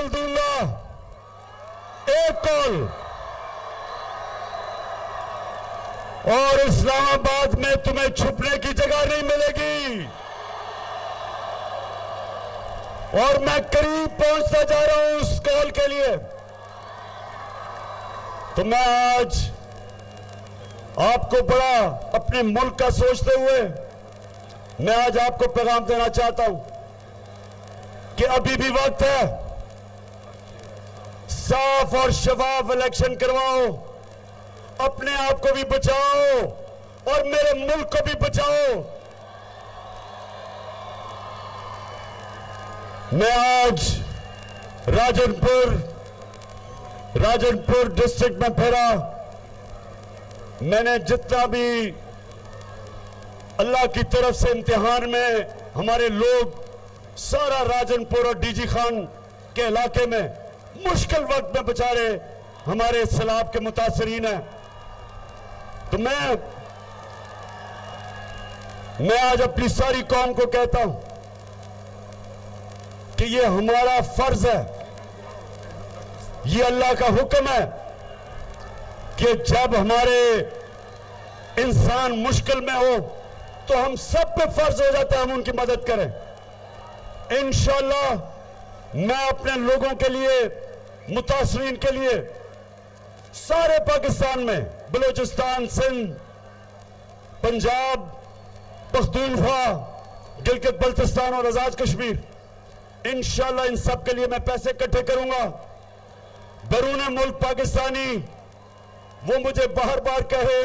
Call दूंगा, एक call, और इस्लामाबाद में तुम्हें छुपने की जगह नहीं मिलेगी। और मैं करीब पहुंचता जा रहा हूं उस कॉल के लिए। तो मैं आज आपको बड़ा अपने मुल्क का सोचते हुए मैं आज आपको पैगाम देना चाहता हूं कि अभी भी वक्त है, साफ और शफाफ इलेक्शन करवाओ, अपने आप को भी बचाओ और मेरे मुल्क को भी बचाओ। मैं आज राजनपुर डिस्ट्रिक्ट में फिरा। मैंने जितना भी अल्लाह की तरफ से इम्तिहान में हमारे लोग सारा राजनपुर और डीजी खान के इलाके में मुश्किल वक्त में बेचारे हमारे सैलाब के मुतासरीन हैं। तो मैं आज अपनी सारी कौम को कहता हूं कि ये हमारा फर्ज है, ये अल्लाह का हुक्म है कि जब हमारे इंसान मुश्किल में हो तो हम सब पे फर्ज हो जाता है हम उनकी मदद करें। इंशाअल्लाह मैं अपने लोगों के लिए, मुतासरीन के लिए, सारे पाकिस्तान में, बलूचिस्तान, सिंध, पंजाब, पख्तूनख्वा, गिलगित बल्तिस्तान और आजाद कश्मीर, इंशाअल्लाह इन सब के लिए मैं पैसे इकट्ठे करूंगा। बैरून मुल्क पाकिस्तानी वो मुझे बार बार कहे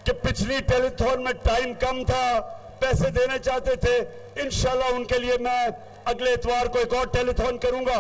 कि पिछली टेलीथॉन में टाइम कम था, पैसे देने चाहते थे। इंशाअल्लाह उनके लिए मैं अगले इतवार को एक और टेलीथॉन करूंगा।